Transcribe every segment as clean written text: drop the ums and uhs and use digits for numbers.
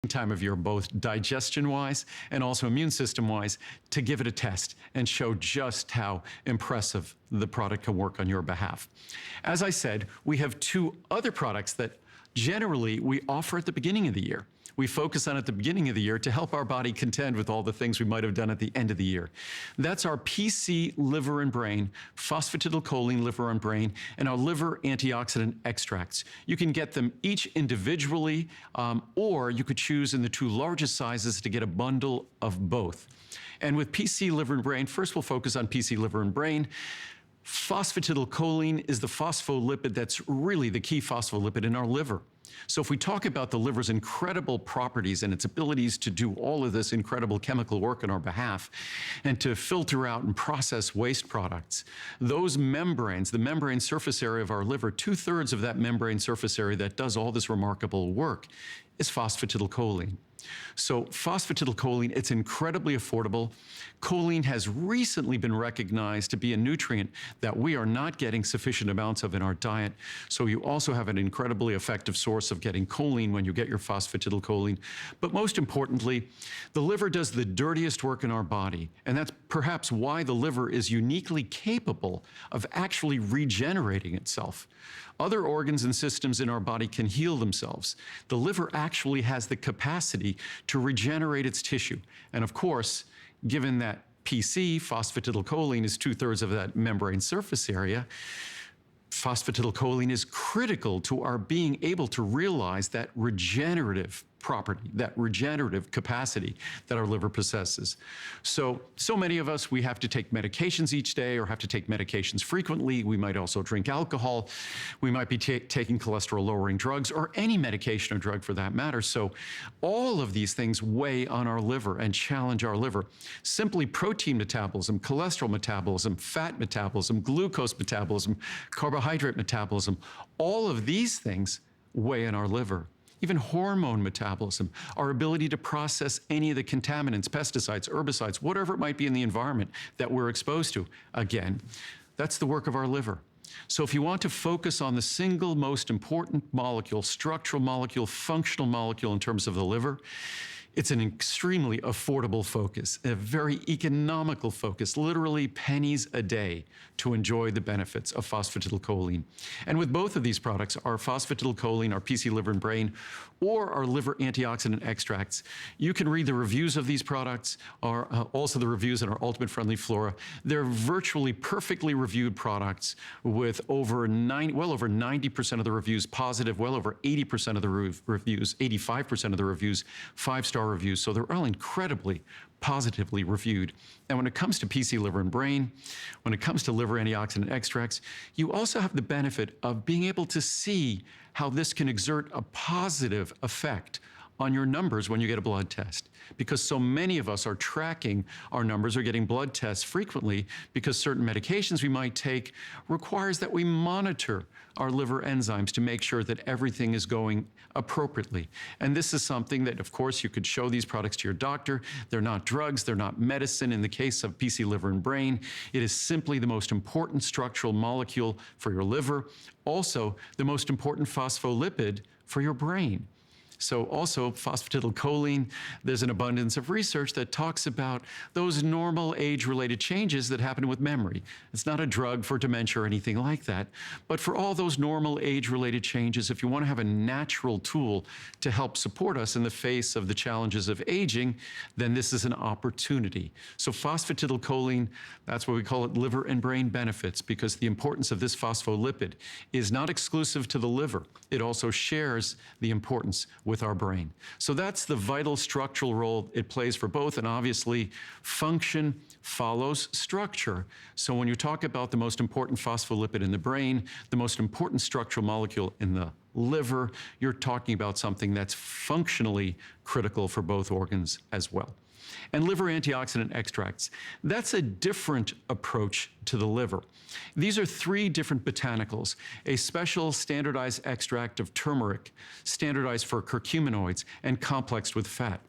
time of year, both digestion-wise and also immune system-wise, to give it a test and show just how impressive the product can work on your behalf. As I said, we have two other products that generally we offer at the beginning of the year. We focus on at the beginning of the year to help our body contend with all the things we might have done at the end of the year. That's our PC Liver and Brain, Phosphatidylcholine Liver and Brain, and our Liver Antioxidant Extracts. You can get them each individually, or you could choose in the two largest sizes to get a bundle of both. And with PC Liver and Brain, first we'll focus on PC Liver and Brain. Phosphatidylcholine is the phospholipid that's really the key phospholipid in our liver. So if we talk about the liver's incredible properties and its abilities to do all of this incredible chemical work on our behalf and to filter out and process waste products, those membranes, the membrane surface area of our liver, 2/3 of that membrane surface area that does all this remarkable work is phosphatidylcholine. So phosphatidylcholine, it's incredibly affordable. Choline has recently been recognized to be a nutrient that we are not getting sufficient amounts of in our diet. So you also have an incredibly effective source of getting choline when you get your phosphatidylcholine. But most importantly, the liver does the dirtiest work in our body. And that's perhaps why the liver is uniquely capable of actually regenerating itself. Other organs and systems in our body can heal themselves. The liver actually has the capacity to regenerate its tissue. And of course, given that PC, phosphatidylcholine, is 2/3 of that membrane surface area, phosphatidylcholine is critical to our being able to realize that regenerative property, that regenerative capacity that our liver possesses. So many of us, we have to take medications each day or have to take medications frequently. We might also drink alcohol. We might be taking cholesterol-lowering drugs or any medication or drug for that matter. So all of these things weigh on our liver and challenge our liver. Simply protein metabolism, cholesterol metabolism, fat metabolism, glucose metabolism, carbohydrate metabolism, all of these things weigh on our liver. Even hormone metabolism, our ability to process any of the contaminants, pesticides, herbicides, whatever it might be in the environment that we're exposed to. Again, that's the work of our liver. So if you want to focus on the single most important molecule, structural molecule, functional molecule in terms of the liver, it's an extremely affordable focus, a very economical focus, literally pennies a day to enjoy the benefits of phosphatidylcholine. And with both of these products, our phosphatidylcholine, our PC Liver and Brain, or our Liver Antioxidant Extracts, you can read the reviews of these products, or also the reviews in our Ultimate Friendly Flora. They're virtually perfectly reviewed products with well over 90% of the reviews positive, well over 80% of the reviews, 85% of the reviews, 5-star reviews. So they're all incredibly positively reviewed. And when it comes to PC Liver and Brain, when it comes to Liver Antioxidant Extracts, you also have the benefit of being able to see how this can exert a positive effect on your numbers when you get a blood test. Because so many of us are tracking our numbers or getting blood tests frequently because certain medications we might take requires that we monitor our liver enzymes to make sure that everything is going appropriately. And this is something that, of course, you could show these products to your doctor. They're not drugs, they're not medicine. In the case of PC Liver and Brain, it is simply the most important structural molecule for your liver, also the most important phospholipid for your brain. So also phosphatidylcholine, there's an abundance of research that talks about those normal age-related changes that happen with memory. It's not a drug for dementia or anything like that, but for all those normal age-related changes, if you want to have a natural tool to help support us in the face of the challenges of aging, then this is an opportunity. So phosphatidylcholine, that's what we call it liver and brain benefits, because the importance of this phospholipid is not exclusive to the liver. It also shares the importance with our brain. So that's the vital structural role it plays for both, and obviously function follows structure. So when you talk about the most important phospholipid in the brain, the most important structural molecule in the liver, you're talking about something that's functionally critical for both organs as well. And liver antioxidant extracts, that's a different approach to the liver. These are 3 different botanicals: a special standardized extract of turmeric, standardized for curcuminoids and complexed with fat;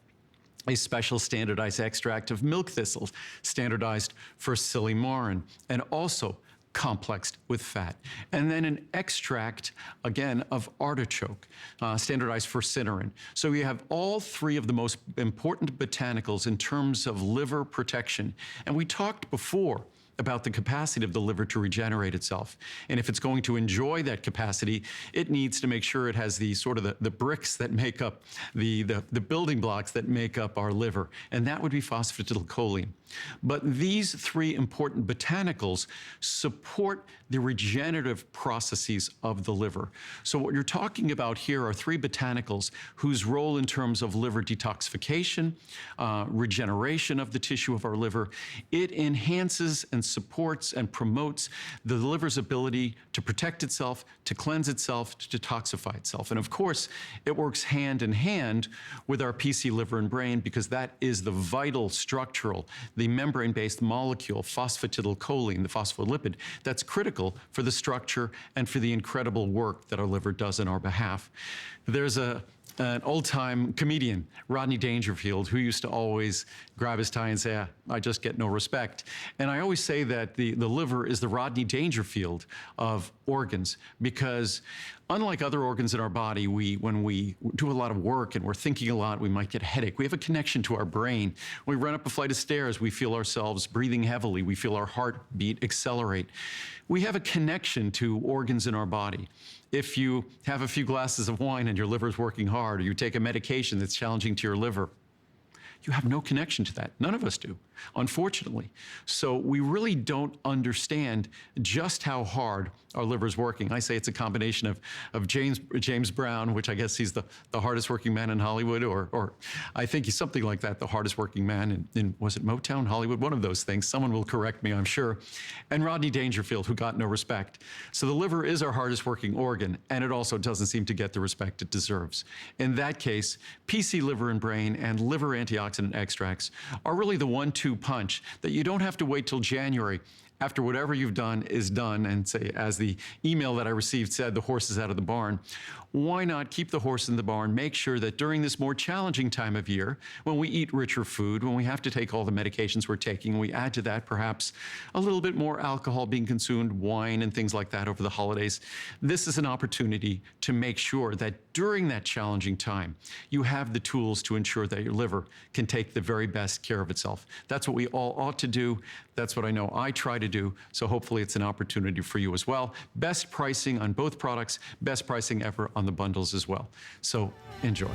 a special standardized extract of milk thistle, standardized for Silymarin; and also complexed with fat. And then an extract, again, of artichoke, standardized for Silymarin. So you have all three of the most important botanicals in terms of liver protection. And we talked before about the capacity of the liver to regenerate itself. And if it's going to enjoy that capacity, it needs to make sure it has the sort of the bricks that make up the building blocks that make up our liver. And that would be phosphatidylcholine. But these three important botanicals support the regenerative processes of the liver. So what you're talking about here are three botanicals whose role in terms of liver detoxification, regeneration of the tissue of our liver, it enhances and supports and promotes the liver's ability to protect itself, to cleanse itself, to detoxify itself. And of course, it works hand in hand with our PC liver and brain, because that is the vital structural, the membrane-based molecule, phosphatidylcholine, the phospholipid, that's critical for the structure and for the incredible work that our liver does on our behalf. There's an old-time comedian, Rodney Dangerfield, who used to always grab his tie and say, I just get no respect. And I always say that the liver is the Rodney Dangerfield of organs, because unlike other organs in our body, when we do a lot of work and we're thinking a lot, we might get a headache. We have a connection to our brain. When we run up a flight of stairs, we feel ourselves breathing heavily. We feel our heartbeat accelerate. We have a connection to organs in our body. If you have a few glasses of wine and your liver's working hard, or you take a medication that's challenging to your liver, you have no connection to that. None of us do, unfortunately. So we really don't understand just how hard our liver's working. I say it's a combination of James Brown, which I guess he's the hardest working man in Hollywood, or I think he's something like that, the hardest working man in was it Motown, Hollywood? One of those things. Someone will correct me, I'm sure. And Rodney Dangerfield, who got no respect. So the liver is our hardest working organ, and it also doesn't seem to get the respect it deserves. In that case, PC liver and brain and liver antioxidant extracts are really the 1-2 punch that you don't have to wait till January after whatever you've done is done, and say, as the email that I received said, the horse is out of the barn. Why not keep the horse in the barn? Make sure that during this more challenging time of year, when we eat richer food, when we have to take all the medications we're taking, we add to that perhaps a little bit more alcohol being consumed, wine and things like that over the holidays. This is an opportunity to make sure that during that challenging time, you have the tools to ensure that your liver can take the very best care of itself. That's what we all ought to do. That's what I know I try to do. So hopefully it's an opportunity for you as well. Best pricing on both products, best pricing ever on the bundles as well. So enjoy.